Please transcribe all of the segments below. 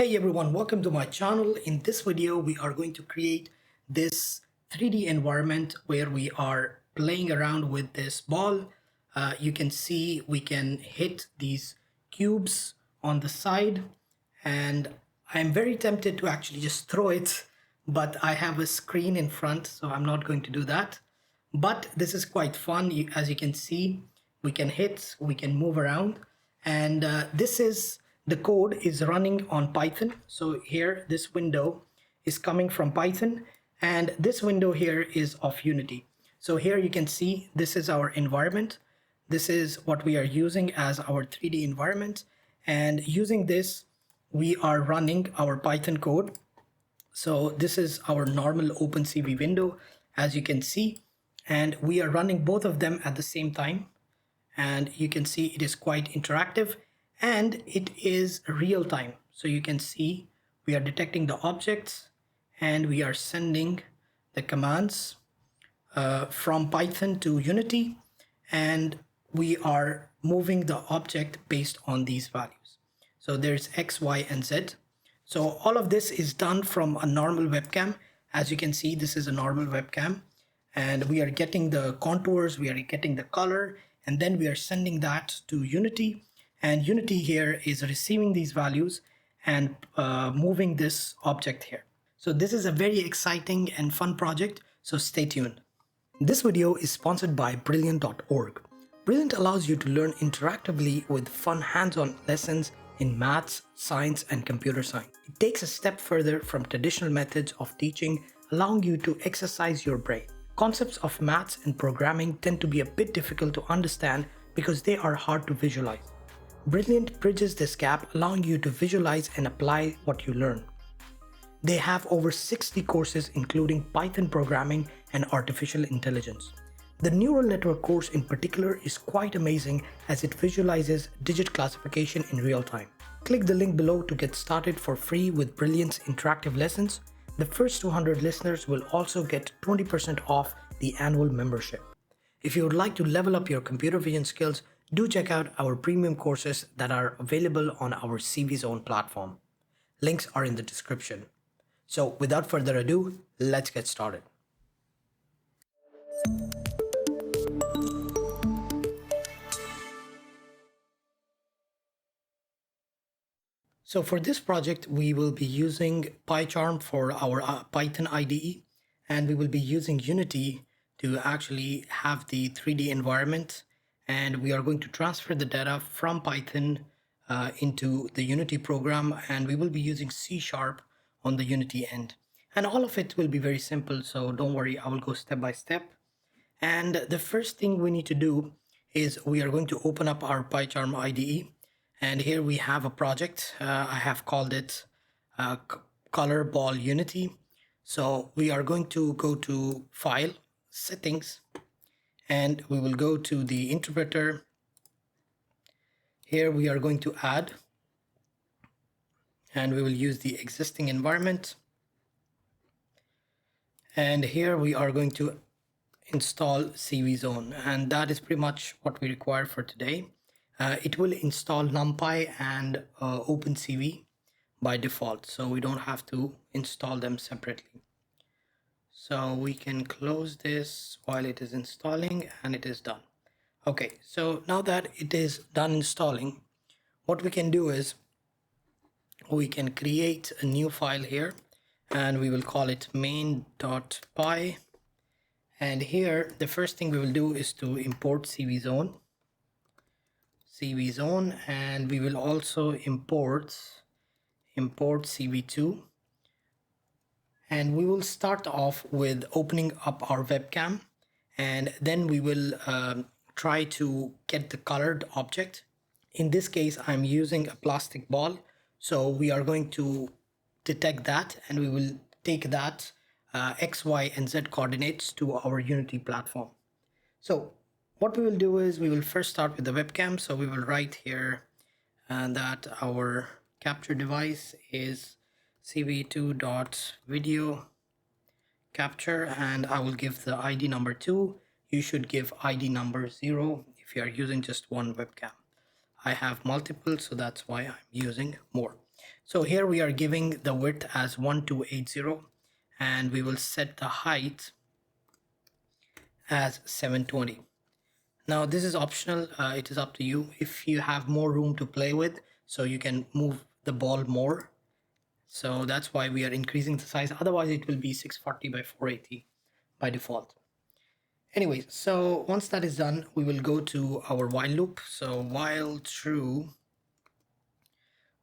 Hey everyone, welcome to my channel. In this video, we are going to create this 3D environment where we are playing around with this ball. You can see we can hit these cubes on the side, and I'm very tempted to actually just throw it, but I have a screen in front, so I'm not going to do that. But this is quite fun. As you can see, we can hit, we can move around, and the code is running on Python. So here, this window is coming from Python, and this window here is of Unity. So here you can see this is our environment. This is what we are using as our 3D environment, and using this, we are running our Python code. So this is our normal OpenCV window, as you can see, and we are running both of them at the same time. And you can see it is quite interactive and it is real time. So you can see we are detecting the objects and we are sending the commands from Python to Unity, and we are moving the object based on these values. So there's X, Y, and Z. So all of this is done from a normal webcam. As you can see, this is a normal webcam, and we are getting the contours, we are getting the color, and then we are sending that to Unity. And Unity here is receiving these values and moving this object here. So this is a very exciting and fun project, so stay tuned. This video is sponsored by Brilliant.org. Brilliant allows you to learn interactively with fun hands-on lessons in maths, science, and computer science. It takes a step further from traditional methods of teaching, allowing you to exercise your brain. Concepts of maths and programming tend to be a bit difficult to understand because they are hard to visualize. Brilliant bridges this gap, allowing you to visualize and apply what you learn. They have over 60 courses including Python programming and artificial intelligence. The neural network course in particular is quite amazing as it visualizes digit classification in real time. Click the link below to get started for free with Brilliant's interactive lessons. The first 200 listeners will also get 20% off the annual membership. If you would like to level up your computer vision skills, do check out our premium courses that are available on our CV Zone platform. Links are in the description. So without further ado, let's get started. So for this project, we will be using PyCharm for our Python IDE, and we will be using Unity to actually have the 3D environment, and we are going to transfer the data from Python into the Unity program, and we will be using C# on the Unity end. And all of it will be very simple, so don't worry, I will go step by step. And the first thing we need to do is we are going to open up our PyCharm IDE. And here we have a project. I have called it Color Ball Unity. So we are going to go to File, Settings, and we will go to the interpreter. Here we are going to add, and we will use the existing environment. And here we are going to install CV Zone, and that is pretty much what we require for today. It will install NumPy and OpenCV by default, so we don't have to install them separately. So we can close this while it is installing, and it is done. Okay, so now that it is done installing, what we can do is we can create a new file here, and we will call it main.py. And here, the first thing we will do is to import CV Zone, and we will also import CV2. And we will start off with opening up our webcam, and then we will try to get the colored object. In this case, I'm using a plastic ball, so we are going to detect that, and we will take that X, Y, and Z coordinates to our Unity platform. So what we will do is we will first start with the webcam. So we will write here that our capture device is cv2.video capture, and I will give the ID number 2. You should give ID number 0 if you are using just one webcam. I have multiple, so that's why I'm using more. So here we are giving the width as 1280 and we will set the height as 720. Now this is optional, it is up to you. If you have more room to play with, so you can move the ball more. So that's why we are increasing the size. Otherwise it will be 640 by 480 by default. Anyways, so once that is done, we will go to our while loop. So while true,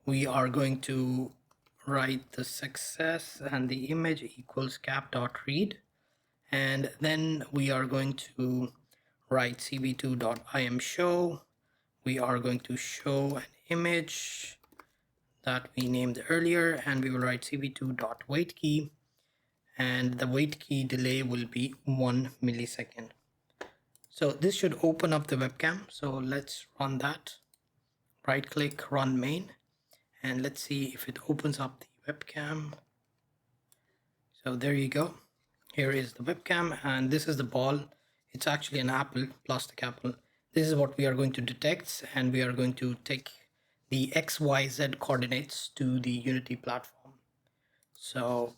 we are going to write the success and the image equals cap.read. And then we are going to write cv2.imshow. We are going to show an image that we named earlier, and we will write cv2.waitKey, and the wait key delay will be 1 millisecond. So this should open up the webcam. So let's run that. Right click, run main, and let's see if it opens up the webcam. So there you go. Here is the webcam, and this is the ball. It's actually an apple, plastic apple. This is what we are going to detect, and we are going to take the XYZ coordinates to the Unity platform. So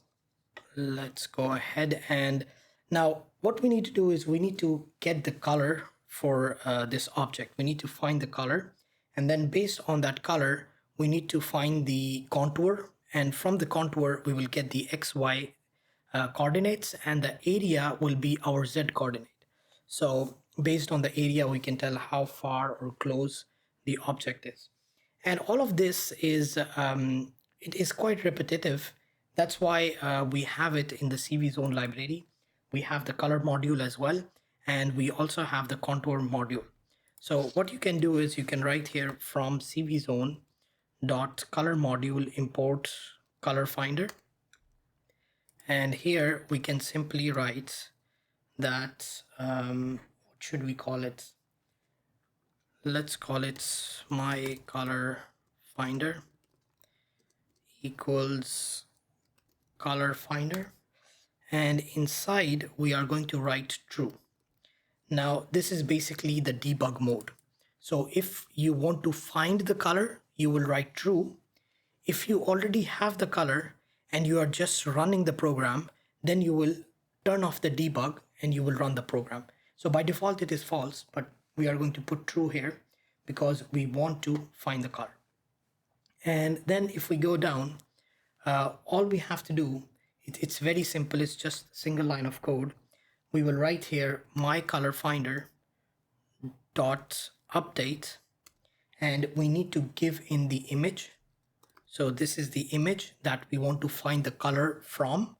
let's go ahead, and now what we need to do is we need to get the color for this object. We need to find the color, and then based on that color we need to find the contour, and from the contour we will get the XY coordinates, and the area will be our Z coordinate. So based on the area we can tell how far or close the object is. And all of this is it is quite repetitive. That's why we have it in the CV zone library. We have the color module as well, and we also have the contour module. So what you can do is you can write here from CV zone dot color module import color finder, and here we can simply write that what should we call it? Let's call it my color finder equals color finder, and inside we are going to write true. Now this is basically the debug mode. So if you want to find the color, you will write true. If you already have the color and you are just running the program, then you will turn off the debug and you will run the program. So by default it is false, but we are going to put true here because we want to find the color. And then if we go down, all we have to do, it's very simple. It's just a single line of code. We will write here my color finder dot update, and we need to give in the image. So this is the image that we want to find the color from,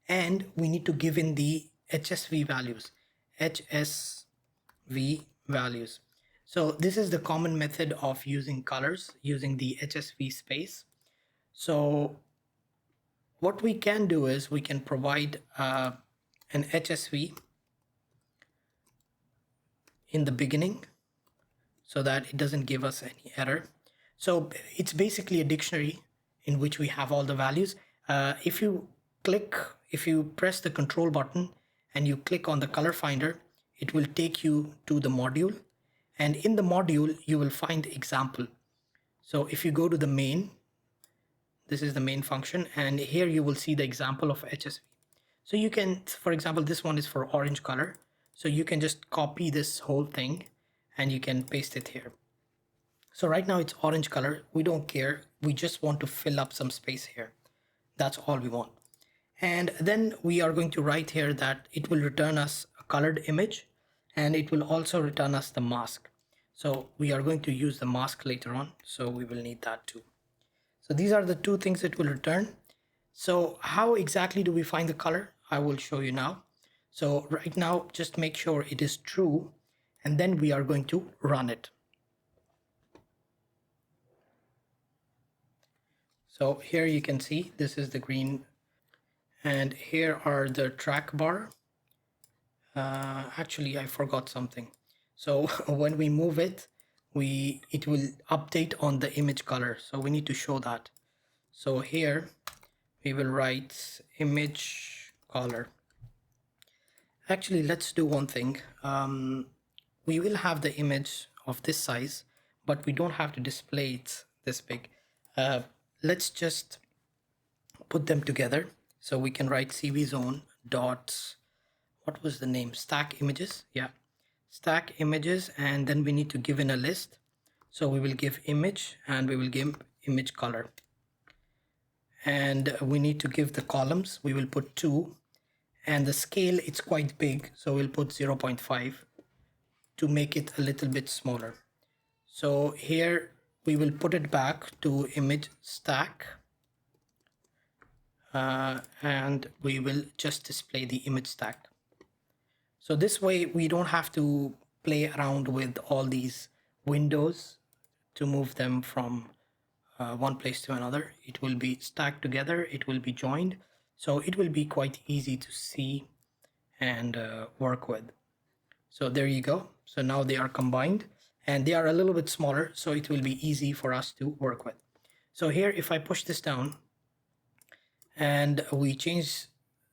and we need to give in the HSV values. So this is the common method of using colors, using the HSV space. So what we can do is we can provide an HSV in the beginning so that it doesn't give us any error. So it's basically a dictionary in which we have all the values. If you press the control button and you click on the color finder, it will take you to the module, and in the module you will find example. So if you go to the main, this is the main function, and here you will see the example of HSV. So you can, for example, this one is for orange color, so you can just copy this whole thing and you can paste it here. So right now it's orange color. We don't care. We just want to fill up some space here. That's all we want. And then we are going to write here that it will return us a colored image, and it will also return us the mask. So we are going to use the mask later on, so we will need that too. So these are the two things it will return. So how exactly do we find the color? I will show you now. So right now, just make sure it is true, and then we are going to run it. So here you can see this is the green, and here are the track bar. Actually, I forgot something. So when we move it, it will update on the image color. So we need to show that. So here we will write image color. Actually, let's do one thing. We will have the image of this size, but we don't have to display it this big. let's just put them together. So we can write CV zone dot, what was the name? Stack images. Yeah, stack images. And then we need to give in a list. So we will give image and we will give image color. And we need to give the columns. We will put 2. And the scale, it's quite big. So we'll put 0.5 to make it a little bit smaller. So here we will put it back to image stack. And we will just display the image stack. So this way we don't have to play around with all these windows to move them from one place to another. It will be stacked together, it will be joined, so it will be quite easy to see and work with. So there you go. So now they are combined and they are a little bit smaller, so it will be easy for us to work with. So here, if I push this down and we change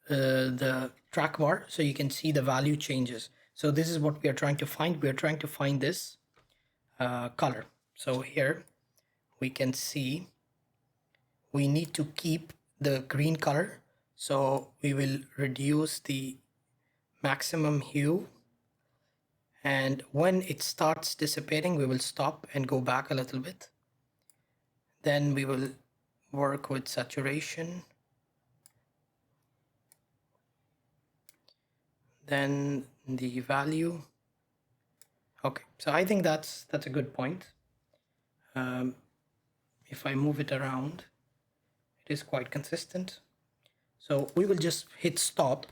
the track bar, so you can see the value changes. So this is what we are trying to find. We are trying to find this color. So here we can see we need to keep the green color. So we will reduce the maximum hue. And when it starts dissipating, we will stop and go back a little bit. Then we will work with saturation. Then the value. Okay, so I think that's a good point. If I move it around, it is quite consistent. So we will just hit stop,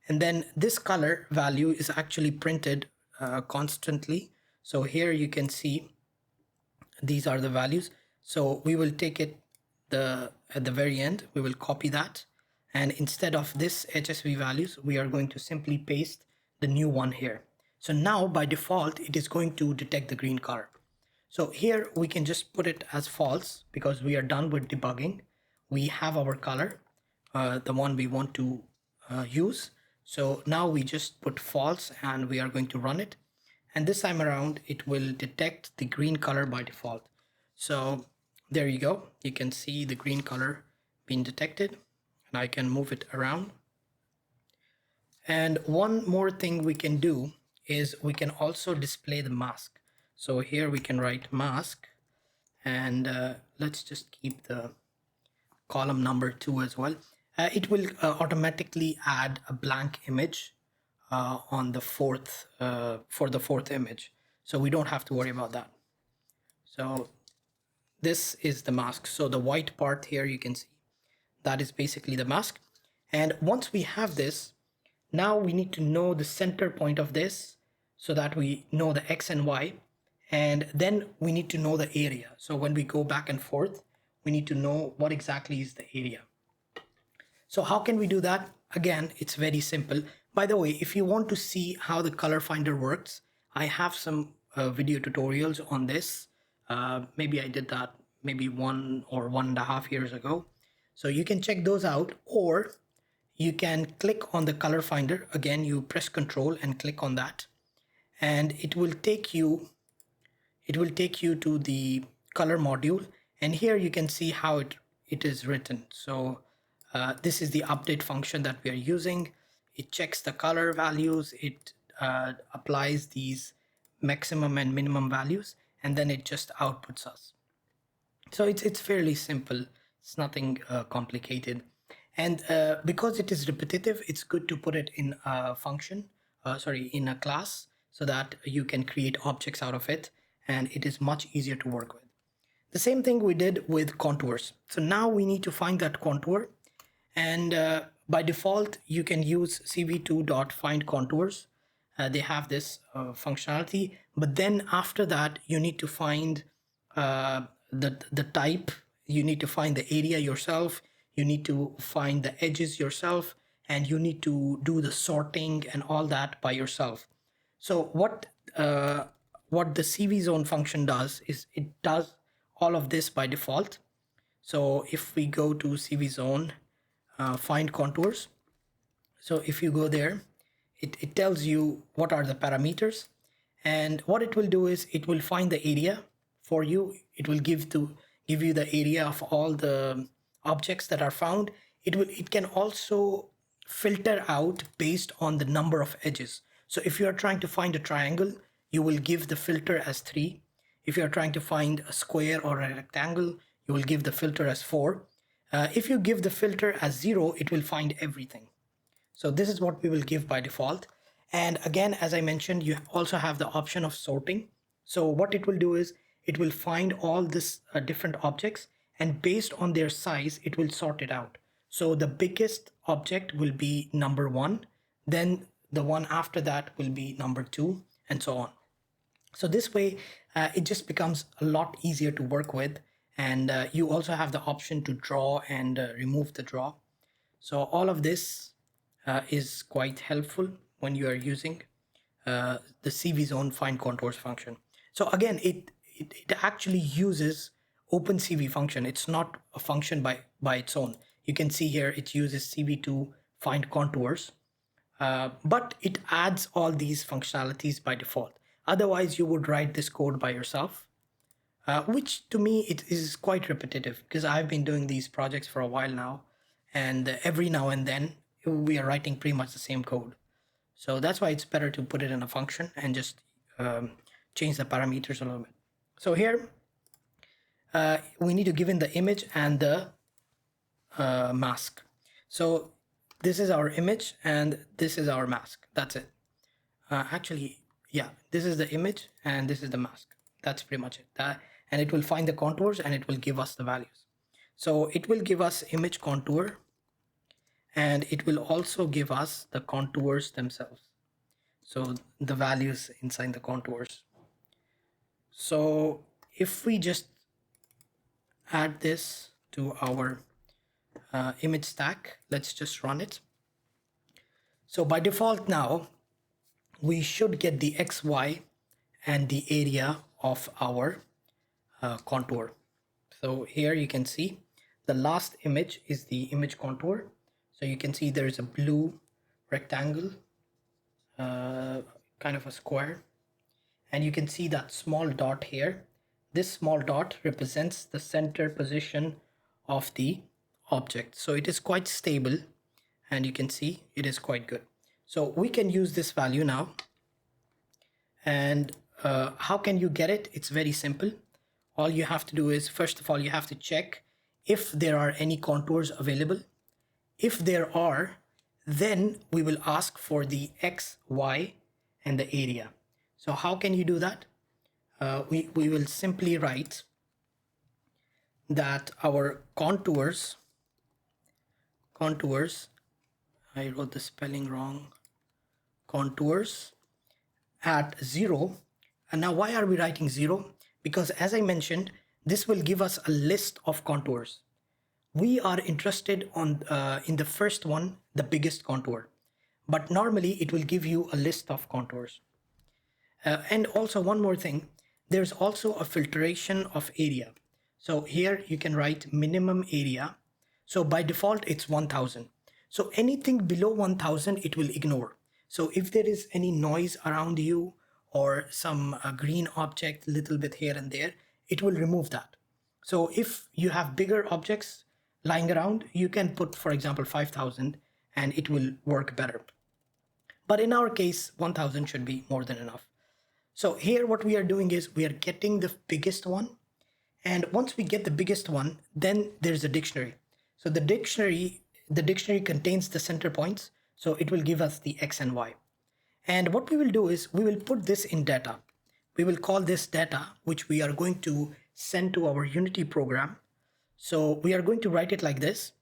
and then this color value is actually printed constantly. So here you can see these are the values. So we will take it at the very end, we will copy that, and instead of this HSV values, we are going to simply paste the new one here. So now by default, it is going to detect the green color. So here we can just put it as false because we are done with debugging. We have our color, the one we want to use. So now we just put false and we are going to run it. And this time around, it will detect the green color by default. So there you go. You can see the green color being detected, and I can move it around. And one more thing we can do is we can also display the mask. So here we can write mask, and let's just keep the column number 2 as well. It will automatically add a blank image on the fourth for the fourth image, so we don't have to worry about that. So this is the mask. So the white part here, you can see that is basically the mask. And once we have this, now we need to know the center point of this so that we know the X and Y, and then we need to know the area. So when we go back and forth, we need to know what exactly is the area. So how can we do that? Again, it's very simple. By the way, if you want to see how the color finder works, I have some video tutorials on this. Maybe I did that maybe 1 or 1.5 years ago. So you can check those out, or you can click on the color finder. Again, you press Control and click on that, and it will take you to the color module. And here you can see how it is written. So this is the update function that we are using. It checks the color values, it applies these maximum and minimum values, and then it just outputs us. So it's fairly simple. It's nothing complicated. And because it is repetitive, it's good to put it in a function, in a class, so that you can create objects out of it, and it is much easier to work with. The same thing we did with contours. So now we need to find that contour, and by default, you can use cv2.findContours. They have this functionality, but then after that, you need to find the type, you need to find the area yourself, you need to find the edges yourself, and you need to do the sorting and all that by yourself. So what the CV zone function does is it does all of this by default. So if we go to CV zone, find contours, so if you go there, it tells you what are the parameters, and what it will do is it will find the area for you. It will give give you the area of all the objects that are found. It can also filter out based on the number of edges. So if you are trying to find a triangle, you will give the filter as 3. If you are trying to find a square or a rectangle, you will give the filter as 4. If you give the filter as 0, it will find everything. So this is what we will give by default. And again, as I mentioned, you also have the option of sorting. So what it will do is it will find all this different objects, and based on their size, it will sort it out. So the biggest object will be number 1, then the one after that will be number 2, and so on. So this way, it just becomes a lot easier to work with. And you also have the option to draw and remove the draw. So all of this is quite helpful when you are using the CV zone find contours function. So again, it actually uses OpenCV function. It's not a function by its own. You can see here it uses CV to find contours, but it adds all these functionalities by default. Otherwise, you would write this code by yourself, which to me it is quite repetitive because I've been doing these projects for a while now, and every now and then we are writing pretty much the same code. So that's why it's better to put it in a function and just change the parameters a little bit. So here we need to give in the image and the mask. So this is our image and this is our mask. That's it. Actually, yeah, this is the image and this is the mask. That's pretty much it. And it will find the contours and it will give us the values. So it will give us image contour, and it will also give us the contours themselves. So the values inside the contours. So if we just add this to our image stack, let's just run it. So by default now, we should get the XY and the area of our contour. So here you can see the last image is the image contour. So you can see there is a blue rectangle, kind of a square, and you can see that small dot here. This small dot represents the center position of the object. So it is quite stable, and you can see it is quite good. So we can use this value now. And how can you get it? It's very simple. All you have to do is, first of all, you have to check if there are any contours available. If there are, then we will ask for the X, Y, and the area. So how can you do that? We will simply write that our contours, I wrote the spelling wrong, contours at 0. And now why are we writing 0? Because as I mentioned, this will give us a list of contours. We are interested on in the first one, the biggest contour, but normally it will give you a list of contours. And also one more thing, there's also a filtration of area. So here you can write minimum area. So by default, it's 1000. So anything below 1000, it will ignore. So if there is any noise around you or some green object, little bit here and there, it will remove that. So if you have bigger objects lying around, you can put, for example, 5000 and it will work better. But in our case, 1000 should be more than enough. So here what we are doing is we are getting the biggest one. And once we get the biggest one, then there's a dictionary. So the dictionary contains the center points. So it will give us the X and Y. And what we will do is we will put this in data. We will call this data, which we are going to send to our Unity program. So we are going to write it like this.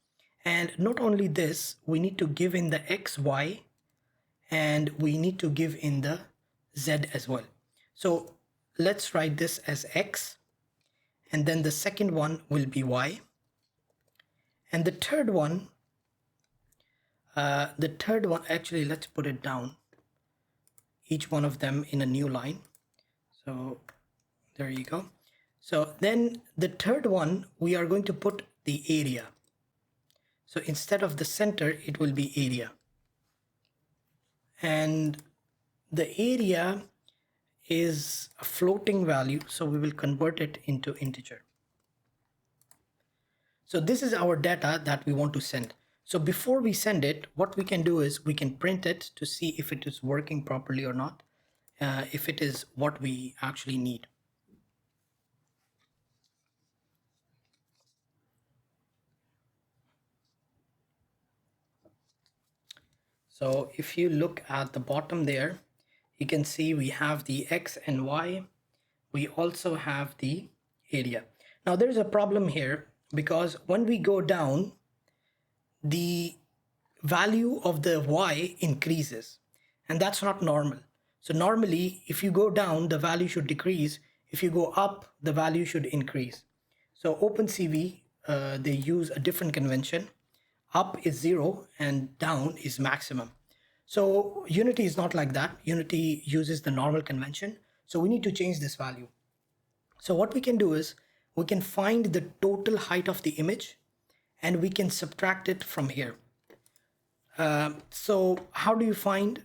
And not only this, we need to give in the X, Y, and we need to give in the Z as well. So let's write this as X. And then the second one will be Y. And the third one, actually, let's put it down. Each one of them in a new line. So there you go. So then the third one, we are going to put the area. So instead of the center, it will be area. And the area is a floating value, so we will convert it into integer. So this is our data that we want to send. So before we send it, what we can do is we can print it to see if it is working properly or not, if it is what we actually need. So if you look at the bottom there, you can see we have the X and Y. We also have the area. Now there's a problem here because when we go down, the value of the Y increases, and that's not normal. So normally if you go down, the value should decrease. If you go up, the value should increase. So OpenCV, they use a different convention. Up is 0 and down is maximum. So Unity is not like that. Unity uses the normal convention. So we need to change this value. So what we can do is we can find the total height of the image and we can subtract it from here. So how do you find?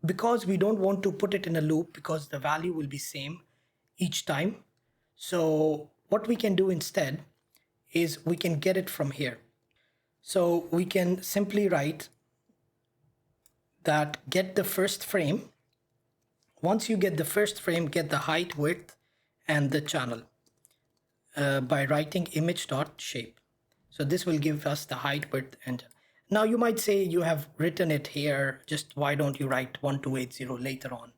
Because we don't want to put it in a loop because the value will be same each time. So what we can do instead is we can get it from here. So we can simply write that get the first frame. Once you get the first frame, get the height, width, and the channel by writing image.shape. So this will give us the height, width, and now you might say you have written it here. Just why don't you write 1280 later on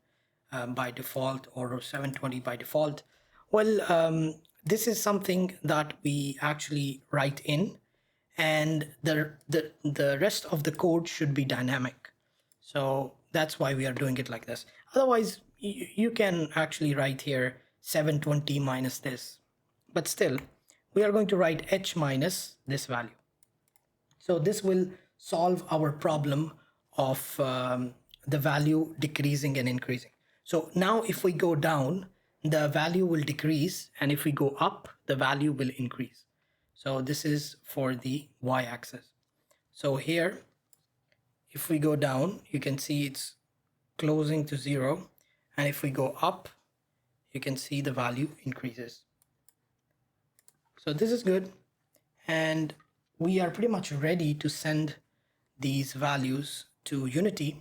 by default, or 720 by default? Well, this is something that we actually write in, and the rest of the code should be dynamic. So that's why we are doing it like this. Otherwise, you can actually write here 720 minus this, but still we are going to write h minus this value. So this will solve our problem of the value decreasing and increasing. So now if we go down, the value will decrease, and if we go up, the value will increase. So this is for the y-axis. So here, if we go down, you can see it's closing to 0. And if we go up, you can see the value increases. So this is good. And we are pretty much ready to send these values to Unity.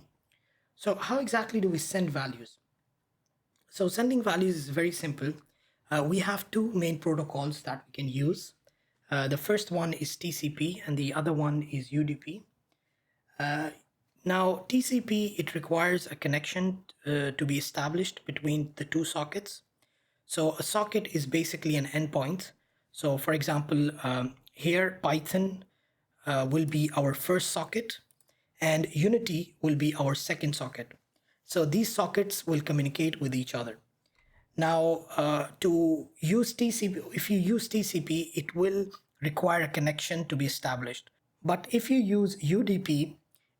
So how exactly do we send values? So sending values is very simple. We have two main protocols that we can use. The first one is TCP and the other one is UDP. Now TCP, it requires a connection to be established between the two sockets. So a socket is basically an endpoint. So for example, here Python will be our first socket and Unity will be our second socket. So these sockets will communicate with each other. Now to use TCP, if you use TCP, it will require a connection to be established. But if you use UDP,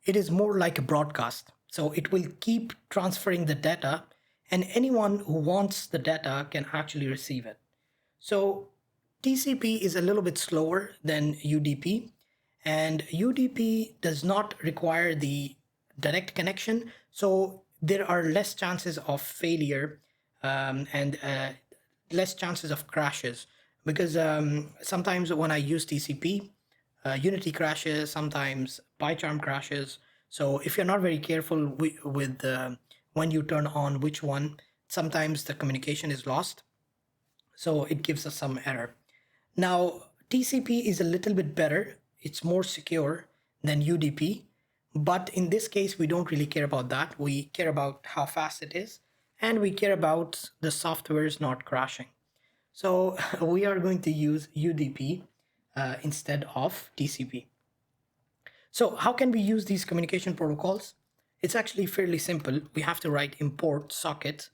it is more like a broadcast. So it will keep transferring the data, and anyone who wants the data can actually receive it. So TCP is a little bit slower than UDP, and UDP does not require the direct connection. So there are less chances of failure and less chances of crashes, because sometimes when I use TCP, Unity crashes, sometimes PyCharm crashes. So if you're not very careful with when you turn on which one, sometimes the communication is lost. So it gives us some error. Now, TCP is a little bit better. It's more secure than UDP. But in this case, we don't really care about that. We care about how fast it is, and we care about the softwares not crashing. So we are going to use UDP instead of TCP. So how can we use these communication protocols? It's actually fairly simple. We have to write import socket,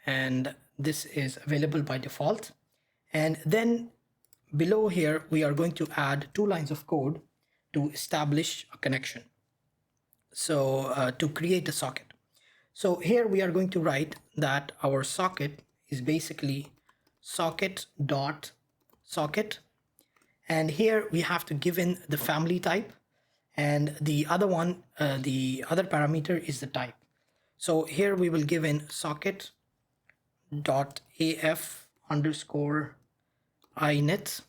and this is available by default. And then below here, we are going to add 2 lines of code to establish a connection. So to create a socket. So here we are going to write that our socket is basically socket.socket. And here we have to give in the family type, and the other one, the other parameter is the type. So here we will give in socket.af_inet,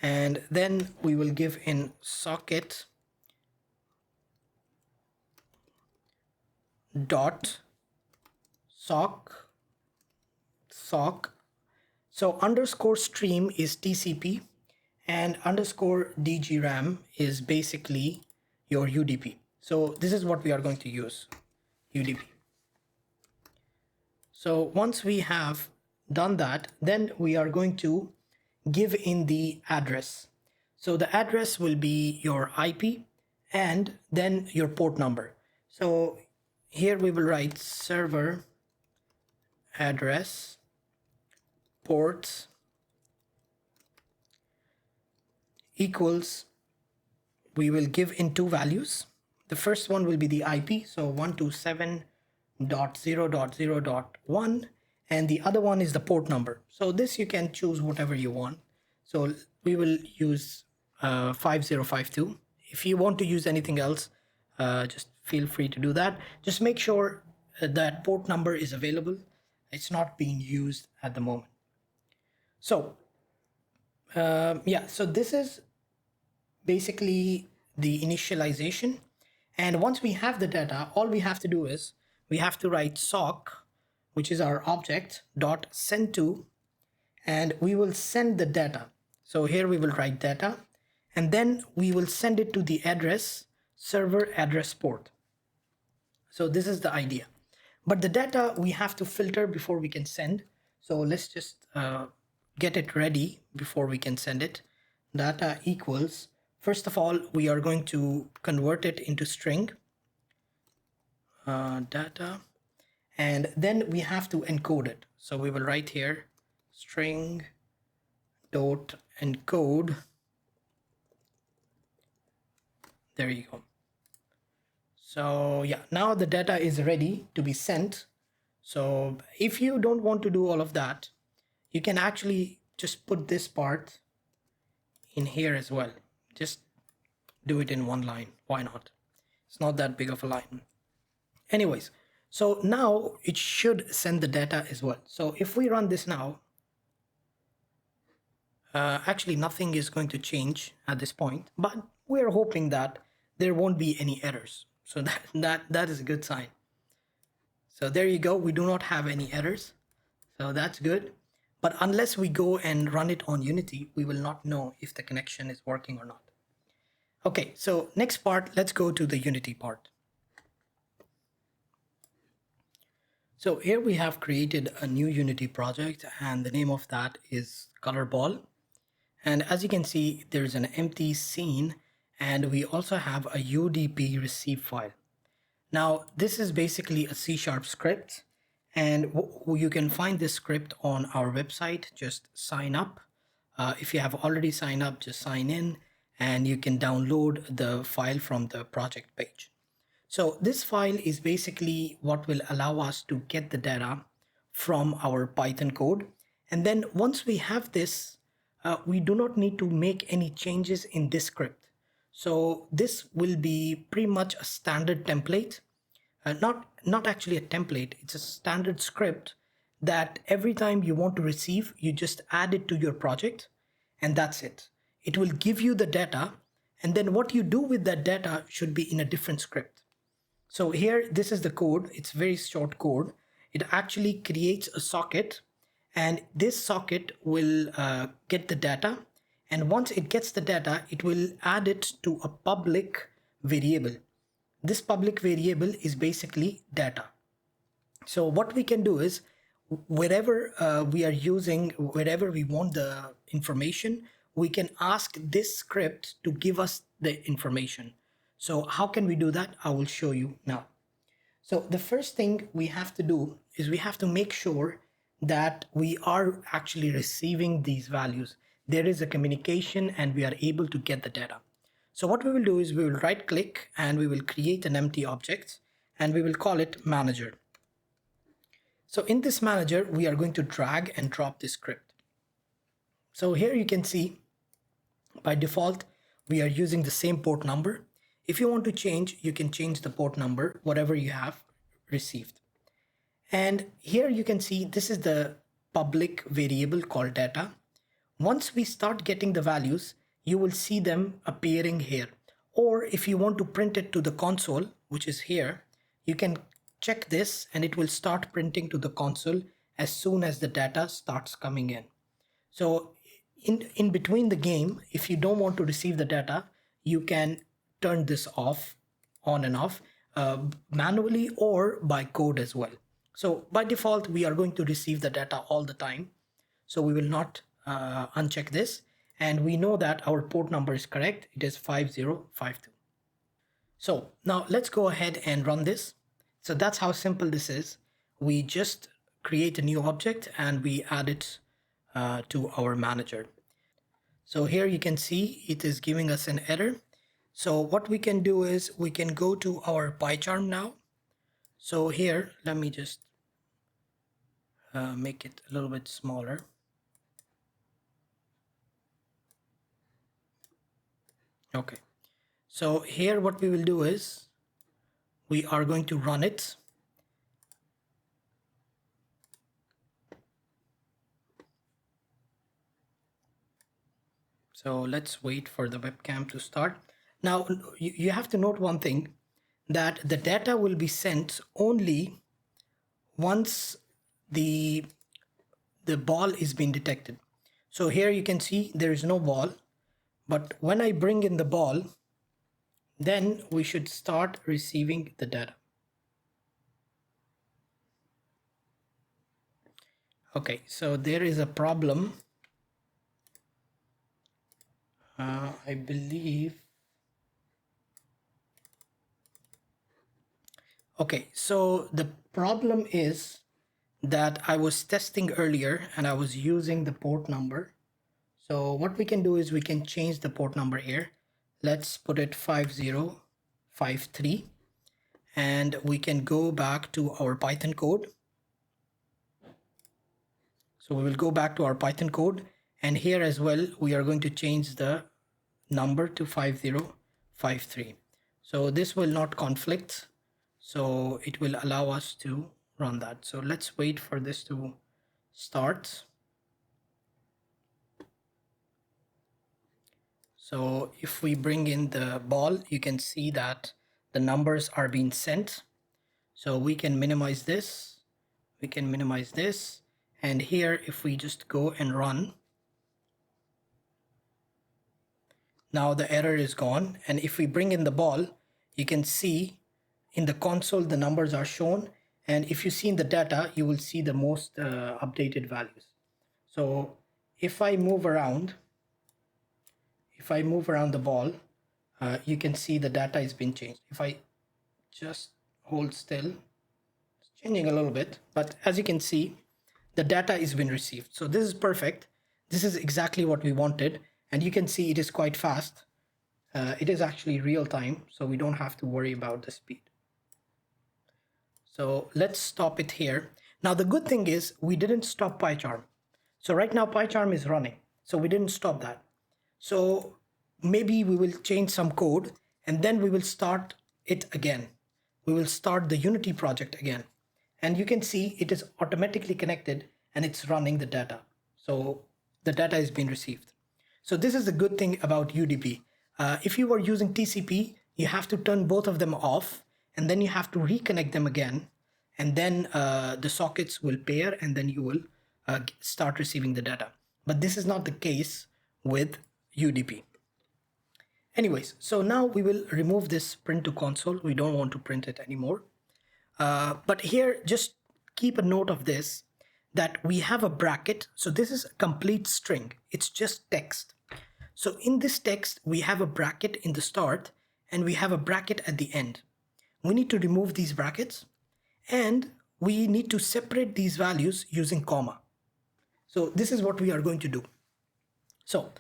And then we will give in socket dot sock. So underscore stream is TCP, and underscore DGRAM is basically your UDP. So this is what we are going to use, UDP. So once we have done that, then we are going to give in the address. So the address will be your IP and then your port number. So here we will write server address port equals, we will give in two values. The first one will be the IP, so 127.0.0.1, and the other one is the port number. So this you can choose whatever you want. So we will use 5052. If you want to use anything else, just feel free to do that. Just make sure that port number is available. It's not being used at the moment. So yeah, so this is basically the initialization. And once we have the data, all we have to do is we have to write sock, which is our object, dot send to, and we will send the data. So here we will write data, and then we will send it to the address, server address port. So this is the idea. But the data we have to filter before we can send. So let's just get it ready before we can send it. Data equals, first of all, we are going to convert it into string data, and then we have to encode it. So we will write here string dot encode. There you go. So yeah, now the data is ready to be sent. So if you don't want to do all of that, you can actually just put this part in here as well. Just do it in one line. Why not? It's not that big of a line. Anyways, so now it should send the data as well. So if we run this now, actually nothing is going to change at this point, but we're hoping that there won't be any errors. So that is a good sign. So there you go. We do not have any errors. So that's good. But unless we go and run it on Unity, we will not know if the connection is working or not. Okay, so next part, let's go to the Unity part. So here we have created a new Unity project, and the name of that is Color Ball. And as you can see, there's an empty scene, and we also have a UDP receive file. Now, this is basically a C# script, and you can find this script on our website. Just sign up. If you have already signed up, just sign in, and you can download the file from the project page. So this file is basically what will allow us to get the data from our Python code. And then once we have this, we do not need to make any changes in this script. So this will be pretty much a standard template, not actually a template, it's a standard script that every time you want to receive, you just add it to your project, and that's it. It will give you the data, and then what you do with that data should be in a different script. So here, this is the code. It's very short code. It actually creates a socket, and this socket will get the data. And once it gets the data, it will add it to a public variable. This public variable is basically data. So what we can do is, wherever we are using, wherever we want the information, we can ask this script to give us the information. So how can we do that? I will show you now. So the first thing we have to do is we have to make sure that we are actually receiving these values. There is a communication and we are able to get the data. So what we will do is we will right click and we will create an empty object and we will call it manager. So in this manager, we are going to drag and drop this script. So here you can see by default, we are using the same port number. If you want to change, you can change the port number, whatever you have received. And here you can see this is the public variable called data. Once we start getting the values, you will see them appearing here. Or if you want to print it to the console, which is here, you can check this and it will start printing to the console as soon as the data starts coming in. So in between the game, if you don't want to receive the data, you can turn this off, on and off, manually or by code as well. So by default, we are going to receive the data all the time. So we will not uncheck this. And we know that our port number is correct. It is 5052. So now let's go ahead and run this. So that's how simple this is. We just create a new object and we add it to our manager. So here you can see it is giving us an error. So what we can do is we can go to our PyCharm now. So here, let me just make it a little bit smaller. Okay. So here what we will do is we are going to run it. So let's wait for the webcam to start. Now you have to note one thing, that the data will be sent only once the ball is being detected. So here you can see there is no ball, but when I bring in the ball, then we should start receiving the data. Okay, so there is a problem. I believe. Okay, so the problem is that I was testing earlier and I was using the port number. So what we can do is we can change the port number here. Let's put it 5053 and we can go back to our Python code. So we will go back to our Python code, and here as well we are going to change the number to 5053. So this will not conflict, so it will allow us to run that. So let's wait for this to start. So if we bring in the ball, you can see that the numbers are being sent. So we can minimize this, we can minimize this, and here if we just go and run, now the error is gone. And if we bring in the ball, you can see in the console the numbers are shown, and if you see in the data you will see the most updated values. So if I move around the ball, you can see the data is being changed. If I just hold still, it's changing a little bit, but as you can see the data is being received. So this is perfect. This is exactly what we wanted, and you can see it is quite fast. It is actually real time, so we don't have to worry about the speed. So let's stop it here. Now the good thing is we didn't stop PyCharm. So right now PyCharm is running, so we didn't stop that. So maybe we will change some code and then we will start it again. We will start the Unity project again. And you can see it is automatically connected and it's running the data. So the data is being received. So this is the good thing about UDP. If you were using TCP, you have to turn both of them off and then you have to reconnect them again. And then the sockets will pair and then you will start receiving the data. But this is not the case with UDP. Anyways, so now we will remove this print to console. We don't want to print it anymore. But here, just keep a note of this, that we have a bracket. So this is a complete string. It's just text. So in this text, we have a bracket in the start and we have a bracket at the end. We need to remove these brackets and we need to separate these values using comma. So this is what we are going to do. So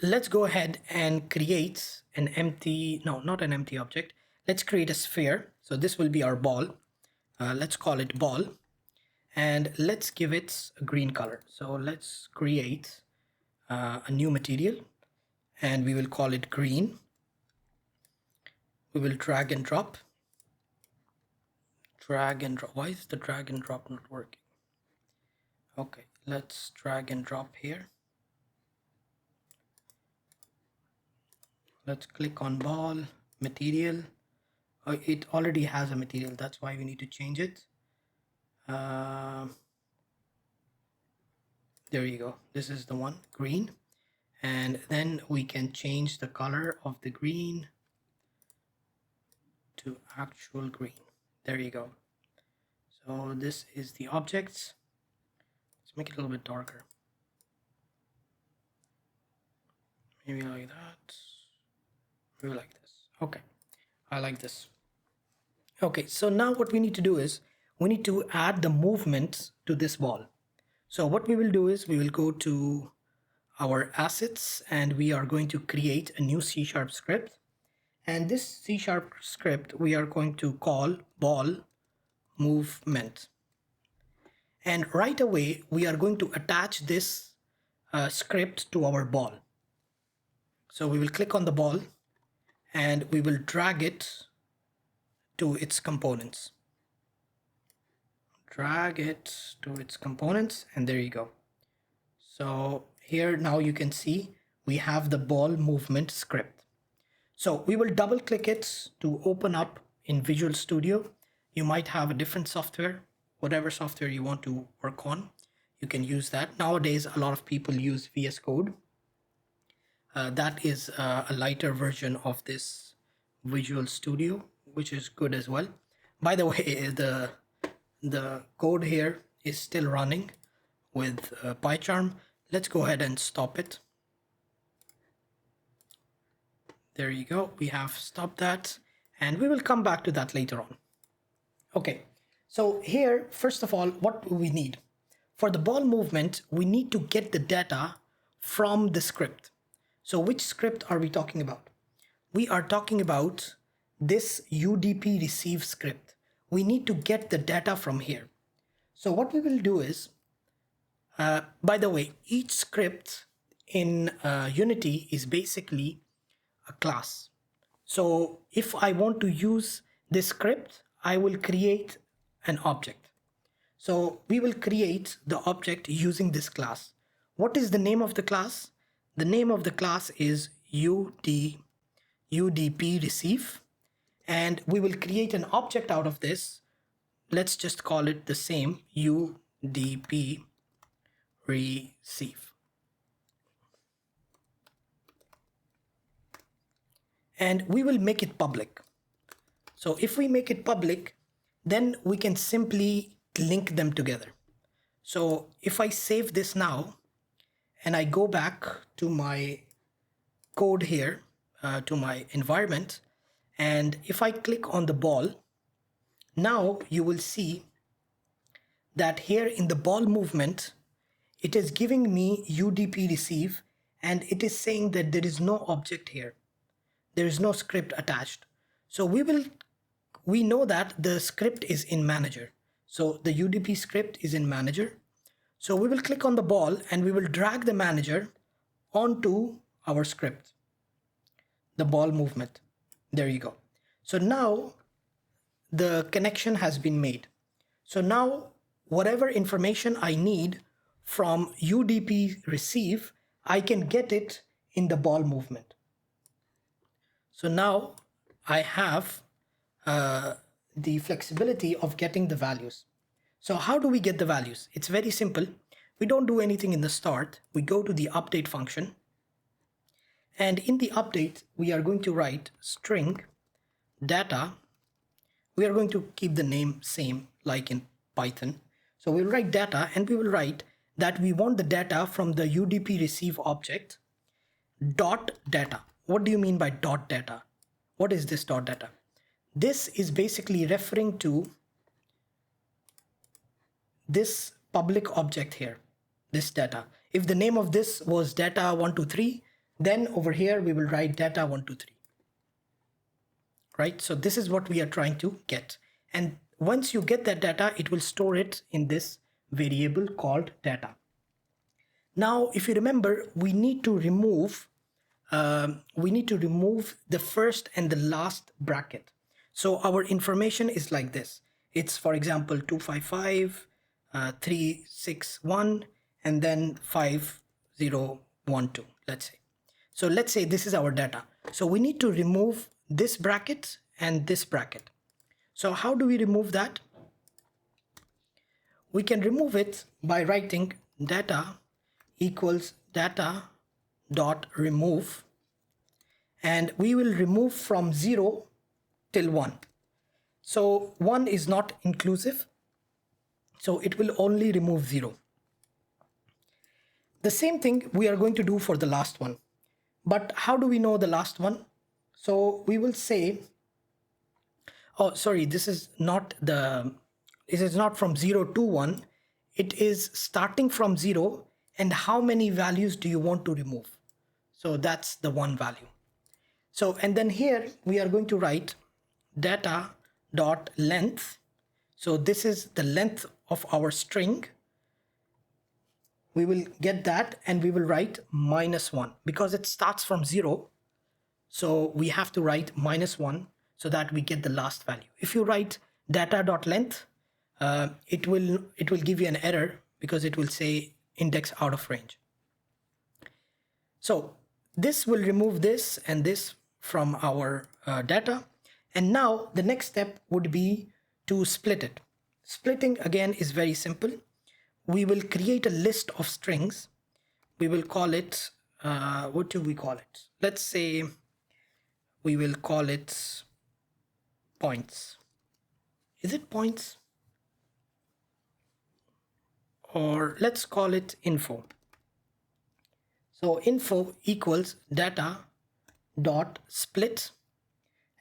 let's go ahead and create an empty, no, not an empty object. Let's create a sphere. So this will be our ball. Let's call it ball. And let's give it a green color. So let's create a new material and we will call it green. We will drag and drop. Drag and drop. Why is the drag and drop not working? Okay, Let's drag and drop here. Let's click on ball, material. It already has a material, that's why we need to change it. There you go. This is the one, green. And then we can change the color of the green to actual green. There you go. So this is the objects. Let's make it a little bit darker. Maybe like that. Maybe like this. Okay, I like this. Okay, so now what we need to do is we need to add the movements to this ball. So what we will do is we will go to our assets and we are going to create a new C# script. And this C# script we are going to call ball movement. And right away we are going to attach this script to our ball. So we will click on the ball and we will drag it to its components. Drag it to its components, and there you go. So here now you can see we have the ball movement script. So we will double click it to open up in Visual Studio. You might have a different software, whatever software you want to work on, you can use that. Nowadays a lot of people use VS Code. That is a lighter version of this Visual Studio, which is good as well. By the way, the code here is still running with PyCharm. Let's go ahead and stop it. There you go. We have stopped that and we will come back to that later on. Okay, so here, first of all, what do we need? For the ball movement, we need to get the data from the script. So which script are we talking about? We are talking about this UDP receive script. We need to get the data from here. So what we will do is, by the way, each script in Unity is basically a class. So if I want to use this script, I will create an object. So we will create the object using this class. What is the name of the class? The name of the class is UDP receive, and we will create an object out of this. Let's just call it the same, UDP receive. And we will make it public. So if we make it public, then we can simply link them together. So if I save this now and I go back to my code here, to my environment, and if I click on the ball, now you will see that here in the ball movement, it is giving me UDP receive, and it is saying that there is no object here. There is no script attached. So we know that the script is in manager. So the UDP script is in manager. So we will click on the ball and we will drag the manager onto our script, the ball movement. There you go. So now the connection has been made. So now whatever information I need from UDP receive, I can get it in the ball movement. So now I have the flexibility of getting the values. So how do we get the values? It's very simple. We don't do anything in the start. We go to the update function. And in the update, we are going to write string data. We are going to keep the name same like in Python. So we'll write data and we will write that we want the data from the UDP receive object dot data. What do you mean by dot data? What is this dot data? This is basically referring to this public object here, this data. If the name of this was data 123, then over here we will write data 123. Right? So this is what we are trying to get. And once you get that data, it will store it in this variable called data. Now, if you remember, we need to remove the first and the last bracket. So our information is like this. It's, for example, 255, 361, and then 5012, let's say. So let's say this is our data. So we need to remove this bracket and this bracket. So how do we remove that? We can remove it by writing data equals data dot remove, and we will remove from 0 till 1. So 1 is not inclusive, so it will only remove 0. The same thing we are going to do for the last one. But how do we know the last one? So we will say, oh, sorry, this is not from 0 to 1. It is starting from 0, and how many values do you want to remove? So that's the one value. So, and then here we are going to write data dot length. So this is the length of our string. We will get that, and we will write -1 because it starts from 0. So we have to write -1 so that we get the last value. If you write data.length, it will give you an error because it will say index out of range. So this will remove this and this from our data. And now the next step would be to split it. Splitting again is very simple. We will create a list of strings. We will call it, what do we call it? Let's say we will call it points. Is it points? Or let's call it info. So info equals data dot split,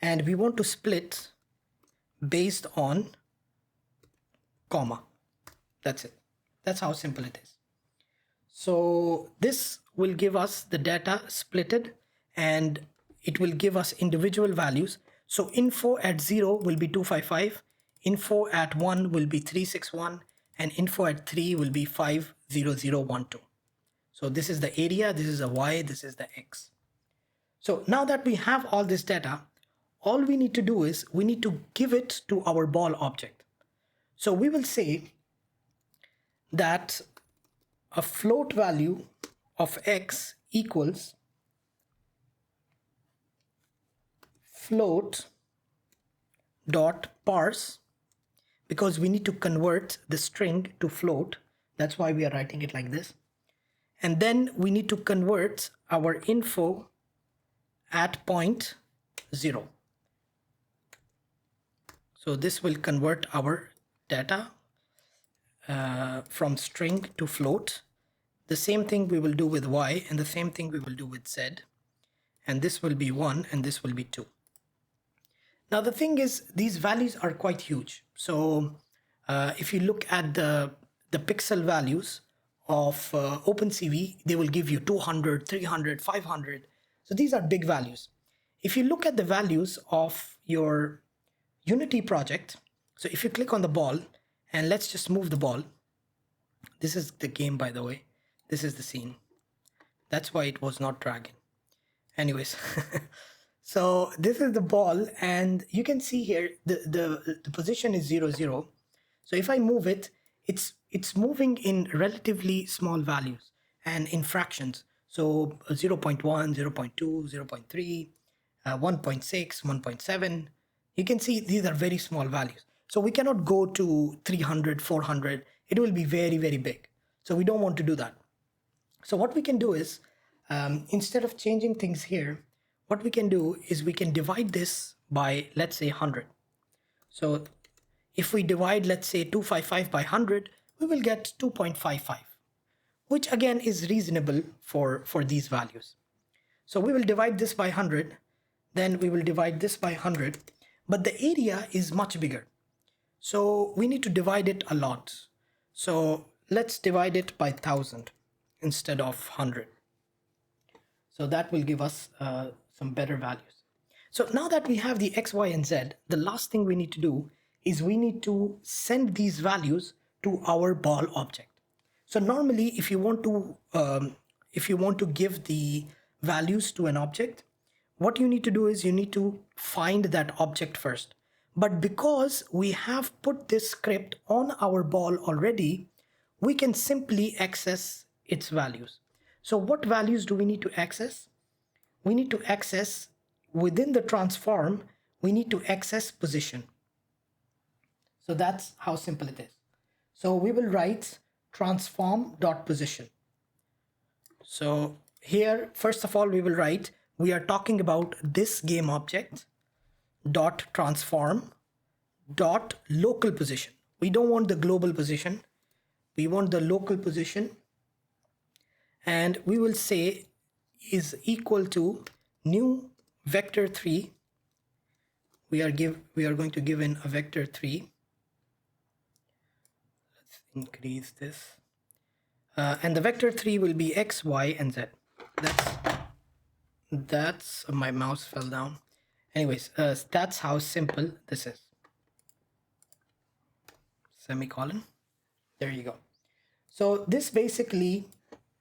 and we want to split based on comma. That's it. That's how simple it is. So this will give us the data splitted, and it will give us individual values. So info at 0 will be 255, info at 1 will be 361, and info at 3 will be 50012. So this is the area, this is the Y, this is the X. So now that we have all this data, all we need to do is we need to give it to our ball object. So we will say that a float value of X equals float dot parse, because we need to convert the string to float. That's why we are writing it like this. And then we need to convert our info at point 0. So this will convert our data from string to float. The same thing we will do with Y, and the same thing we will do with Z. And this will be 1 and this will be 2. Now the thing is, these values are quite huge. So if you look at the pixel values of OpenCV, they will give you 200, 300, 500. So these are big values. If you look at the values of your Unity project, so if you click on the ball, and let's just move the ball. This is the game, by the way. This is the scene. That's why it was not dragging. Anyways, so this is the ball, and you can see here the position is 0, 0. So if I move it, it's moving in relatively small values and in fractions. So 0.1, 0.2, 0.3, 1.6, 1.7. You can see these are very small values. So we cannot go to 300, 400. It will be very, very big. So we don't want to do that. So what we can do is, instead of changing things here, what we can do is we can divide this by, let's say, 100. So if we divide, let's say, 255 by 100, we will get 2.55, which again is reasonable for these values. So we will divide this by 100, then we will divide this by 100, but the area is much bigger. So we need to divide it a lot. So let's divide it by 1000 instead of 100. So that will give us some better values. So now that we have the X, Y, and Z, the last thing we need to do is we need to send these values to our ball object. So normally, if you want to give the values to an object, what you need to do is you need to find that object first. But because we have put this script on our ball already, we can simply access its values. So what values do we need to access? We need to access within the transform, we need to access position. So that's how simple it is. So we will write transform.position. So here, first of all, we will write, we are talking about this game object dot transform dot local position. We don't want the global position. We want the local position. And we will say is equal to new vector 3. We are going to give in a vector 3. Let's increase this. And the vector 3 will be x, y, and z. That's my mouse fell down. Anyways, that's how simple this is. Semicolon. There you go. So this basically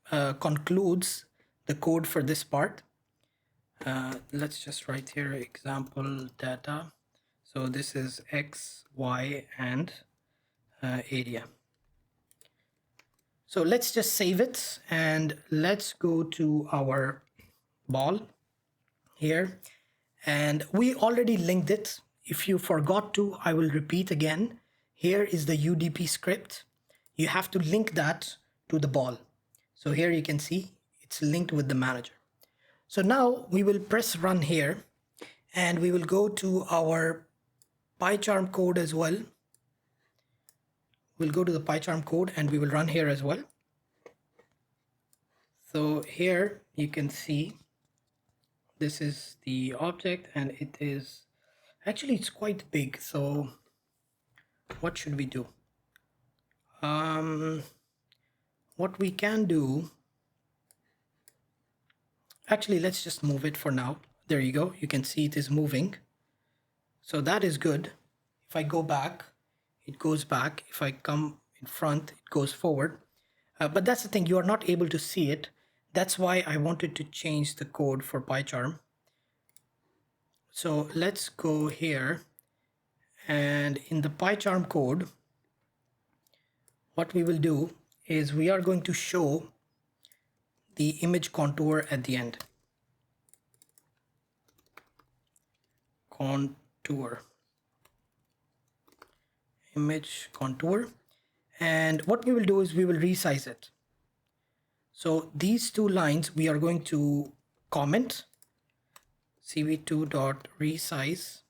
concludes the code for this part. Let's just write here example data. So this is x, y, and area. So let's just save it and let's go to our ball here. And we already linked it. If you forgot to, I will repeat again. Here is the UDP script. You have to link that to the ball. So here you can see it's linked with the manager. So now we will press run here and we will go to our PyCharm code as well. We'll go to the PyCharm code and we will run here as well. So here you can see this is the object and it is actually it's quite big. So what should we do? What we can do, actually let's just move it for now. There you go, you can see it is moving. So that is good. If I go back, it goes back. If I come in front, it goes forward. But that's the thing, you are not able to see it. That's why I wanted to change the code for PyCharm. So let's go here, and in the PyCharm code, what we will do is we are going to show the image contour at the end. Contour. Image contour. And what we will do is we will resize it. So these two lines we are going to comment cv2.resize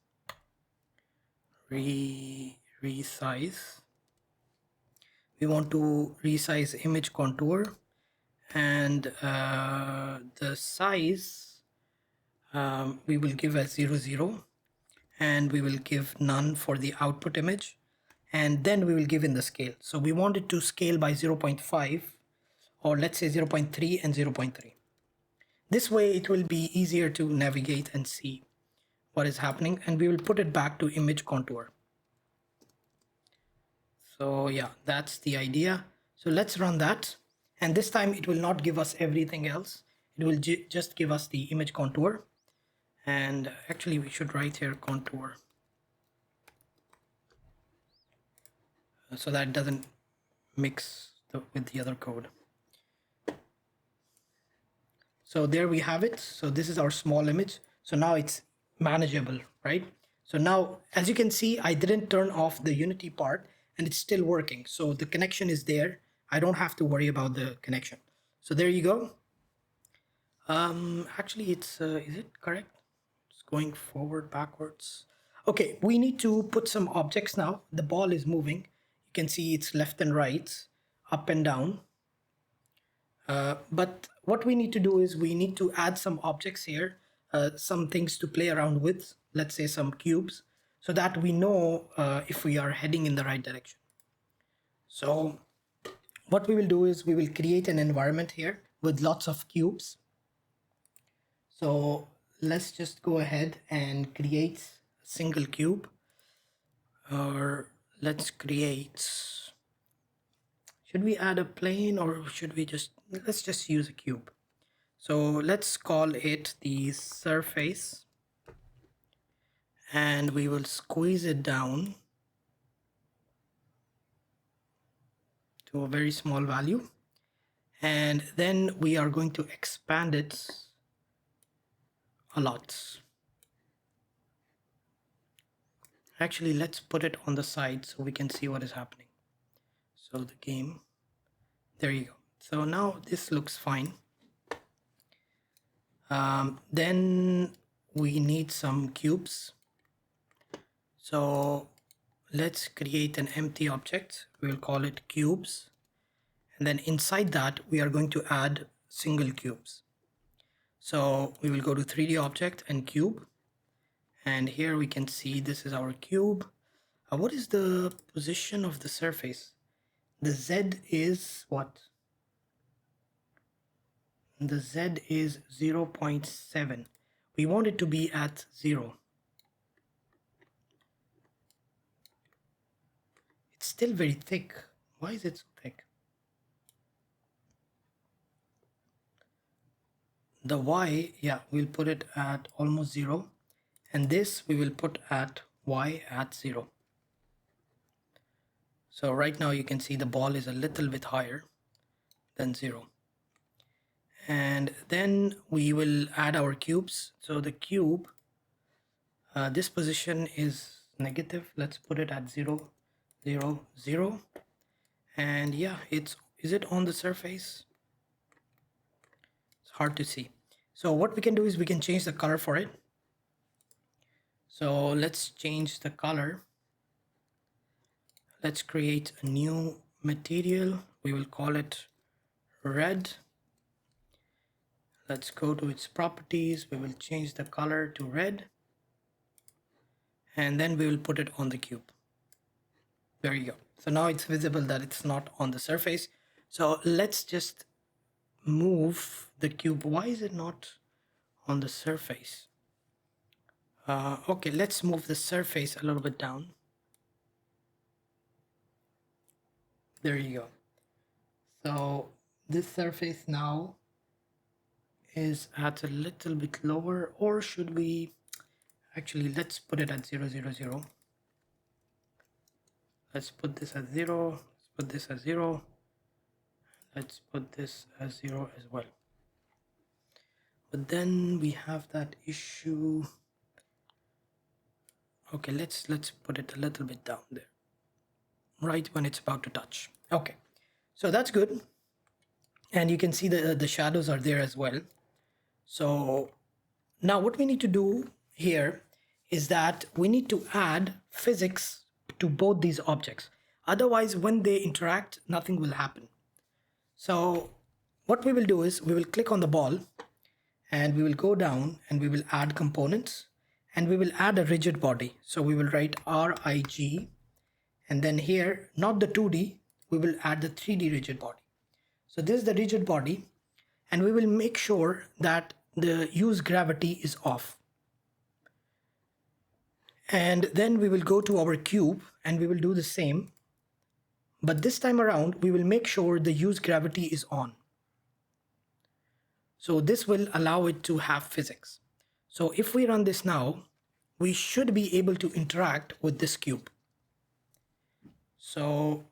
resize. We want to resize image contour, and the size we will give as 0, 0, and we will give none for the output image, and then we will give in the scale. So we want it to scale by 0.5, or let's say 0.3 and 0.3. This way it will be easier to navigate and see what is happening, and we will put it back to image contour. So yeah, that's the idea. So let's run that, and this time it will not give us everything else. It will just give us the image contour. And actually we should write here contour so that it doesn't mix with the other code. So there we have it. So this is our small image. So now it's manageable, right? So now, as you can see, I didn't turn off the Unity part and it's still working. So the connection is there. I don't have to worry about the connection. So there you go. Actually it's, is it correct? It's going forward, backwards. Okay, we need to put some objects now. The ball is moving. You can see it's left and right, up and down. But what we need to do is we need to add some objects here, some things to play around with, let's say some cubes, so that we know if we are heading in the right direction. So what we will do is we will create an environment here with lots of cubes. So let's just go ahead and create a single cube, or let's create, should we add a plane or should we just, let's just use a cube. So let's call it the surface, and we will squeeze it down to a very small value, and then we are going to expand it a lot. Actually, let's put it on the side so we can see what is happening. So the game, there you go. So now this looks fine. Then we need some cubes. So let's create an empty object. We will call it cubes. And then inside that, we are going to add single cubes. So we will go to 3D object and cube. And here we can see this is our cube. What is the position of the surface? The Z is what? The Z is 0.7. We want it to be at 0. It's still very thick. Why is it so thick? The Y, yeah, we'll put it at almost 0. And this we will put at Y at 0. So right now you can see the ball is a little bit higher than 0. And then we will add our cubes. So the cube, this position is negative. Let's put it at 0, 0, 0. And yeah, is it on the surface? It's hard to see. So what we can do is we can change the color for it. So let's change the color. Let's create a new material. We will call it red. Let's go to its properties. We will change the color to red. And then we will put it on the cube. There you go. So now it's visible that it's not on the surface. So let's just move the cube. Why is it not on the surface? Okay, let's move the surface a little bit down. There you go. So this surface now is at a little bit lower, or should we actually, let's put it at 0, 0, 0. Let's put this at 0. Let's put this at 0. Let's put this as 0 as well. But then we have that issue. Okay, let's put it a little bit down there, right when it's about to touch. Okay, so that's good. And you can see the shadows are there as well. So now what we need to do here is that we need to add physics to both these objects. Otherwise, when they interact, nothing will happen. So what we will do is we will click on the ball and we will go down and we will add components and we will add a rigid body. So we will write RIG, and then here, not the 2D, we will add the 3D rigid body. So this is the rigid body, and we will make sure that the use gravity is off. And then we will go to our cube and we will do the same. But this time around, we will make sure the use gravity is on. So this will allow it to have physics. So if we run this now, we should be able to interact with this cube. So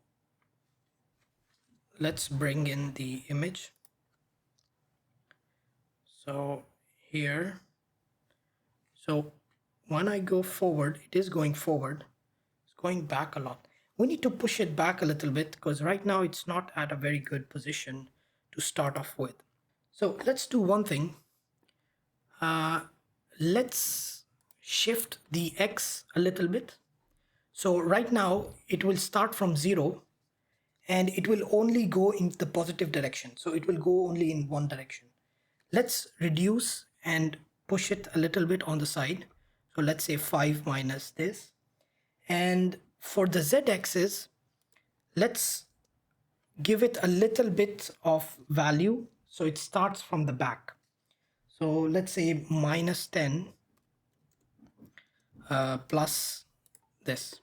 let's bring in the image. So here, so when I go forward, it is going forward. It's going back a lot. We need to push it back a little bit because right now it's not at a very good position to start off with. So let's do one thing. Let's shift the X a little bit. So right now it will start from 0 and it will only go in the positive direction. So it will go only in one direction. Let's reduce and push it a little bit on the side. So let's say 5 minus this. And for the Z-axis, let's give it a little bit of value. So it starts from the back. So let's say minus 10 plus this.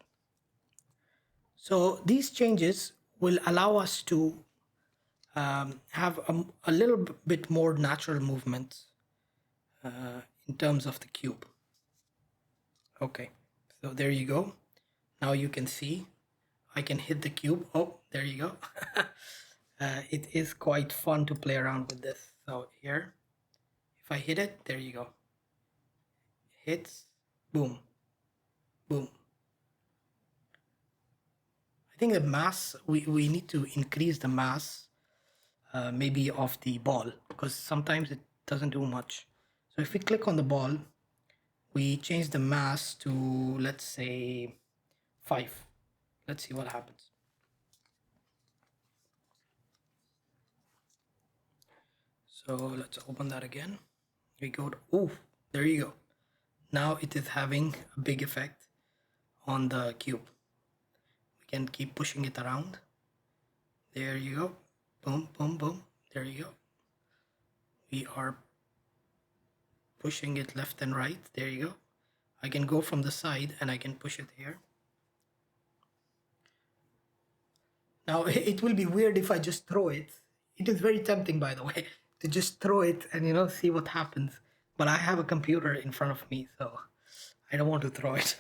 So these changes will allow us to have a little bit more natural movement in terms of the cube. Okay, so there you go. Now you can see I can hit the cube. Oh, there you go. It is quite fun to play around with this. So here, if I hit it, there you go. Hits, boom, boom. I think the mass, we need to increase the mass maybe of the ball, because sometimes it doesn't do much. So if we click on the ball, we change the mass to, let's say, 5. Let's see what happens. So let's open that again. We go to, oh, there you go. Now it is having a big effect on the cube. We can keep pushing it around. There you go. Boom, boom, boom. There you go. We are pushing it left and right. There you go. I can go from the side and I can push it here. Now it will be weird if I just throw it. It is very tempting, by the way, to just throw it and see what happens. But I have a computer in front of me, so I don't want to throw it.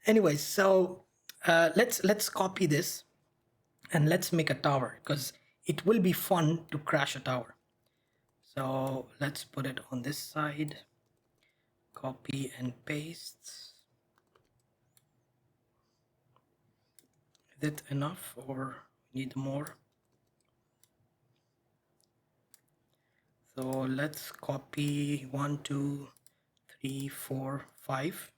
Anyways, so let's copy this and let's make a tower, because it will be fun to crash a tower. So let's put it on this side. Copy and paste. Is it enough or need more? So let's copy 1, 2, 3, 4, 5.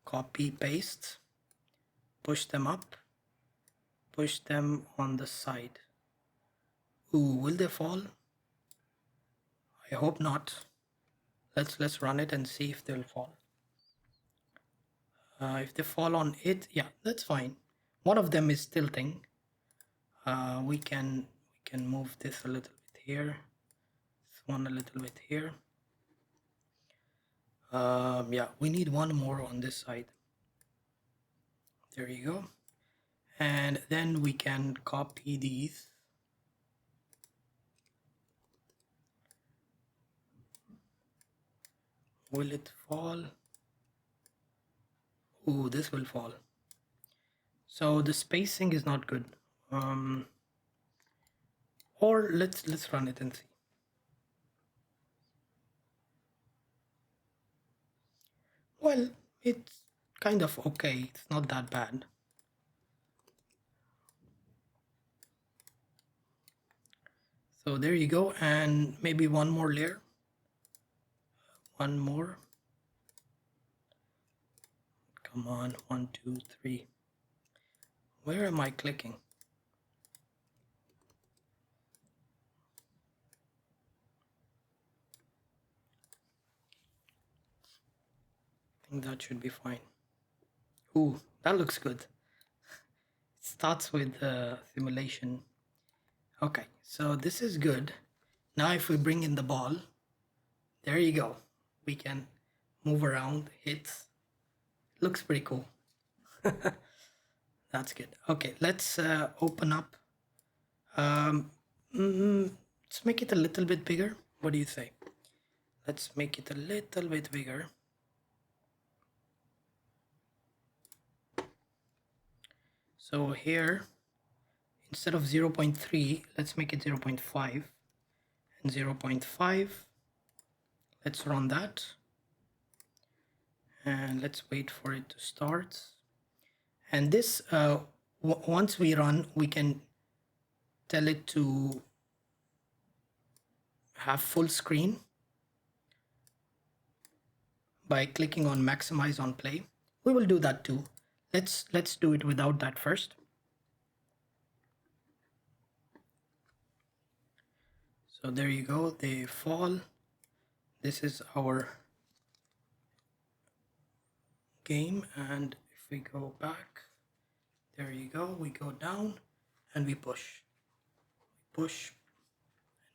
Copy, paste. Push them up. Push them on the side. Ooh, will they fall? I hope not. Let's run it and see if they'll fall. If they fall on it, yeah, that's fine. One of them is tilting. We can move this a little bit here. This one a little bit here. Yeah, we need one more on this side. There you go. And then we can copy these. Will it fall? Ooh, this will fall. So the spacing is not good. Or let's run it and see. Well, it's kind of okay. It's not that bad. So there you go, and maybe one more layer. One more. Come on, 1, 2, 3. Where am I clicking? I think that should be fine. Ooh, that looks good. It starts with simulation. Okay, so this is good. Now if we bring in the ball, there you go. We can move around, hits. Looks pretty cool. That's good. Okay, let's open up. Let's make it a little bit bigger. What do you say? Let's make it a little bit bigger. So here, instead of 0.3, let's make it 0.5 and 0.5. Let's run that. And let's wait for it to start. And this, once we run, we can tell it to have full screen by clicking on maximize on play. We will do that too. Let's do it without that first. So there you go, they fall. This is our game, and if we go back, there you go, we go down and we push. We push,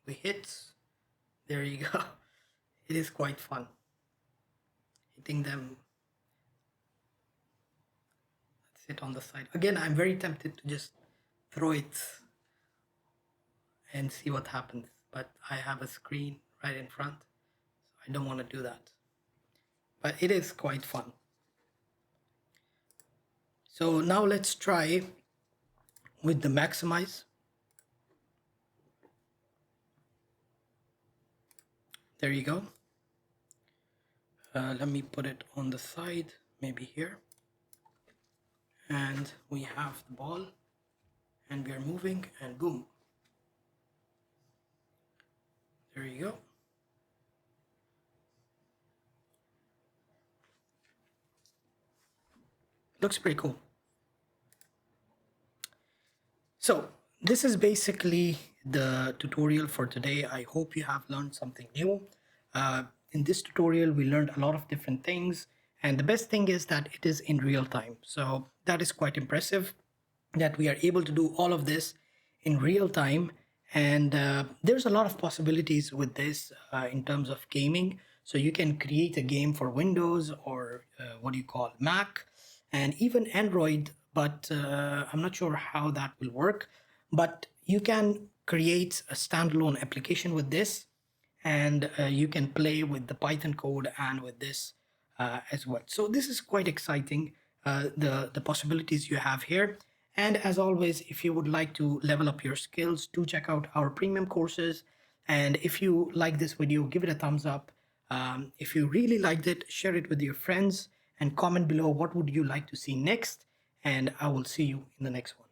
we hit. There you go. It is quite fun hitting them. Let's hit on the side. Again, I'm very tempted to just throw it and see what happens, but I have a screen right in front, so I don't want to do that. But it is quite fun. So now let's try with the maximize. There you go. Let me put it on the side, maybe here. And we have the ball and we are moving, and boom. There you go. Looks pretty cool. So this is basically the tutorial for today. I hope you have learned something new. In this tutorial, we learned a lot of different things. And the best thing is that it is in real time. So that is quite impressive that we are able to do all of this in real time. And there's a lot of possibilities with this in terms of gaming. So you can create a game for Windows or what do you call Mac and even Android, but I'm not sure how that will work. But you can create a standalone application with this, and you can play with the Python code and with this as well. So this is quite exciting, the possibilities you have here. And as always, if you would like to level up your skills, do check out our premium courses. And if you like this video, give it a thumbs up. If you really liked it, share it with your friends and comment below what would you like to see next. And I will see you in the next one.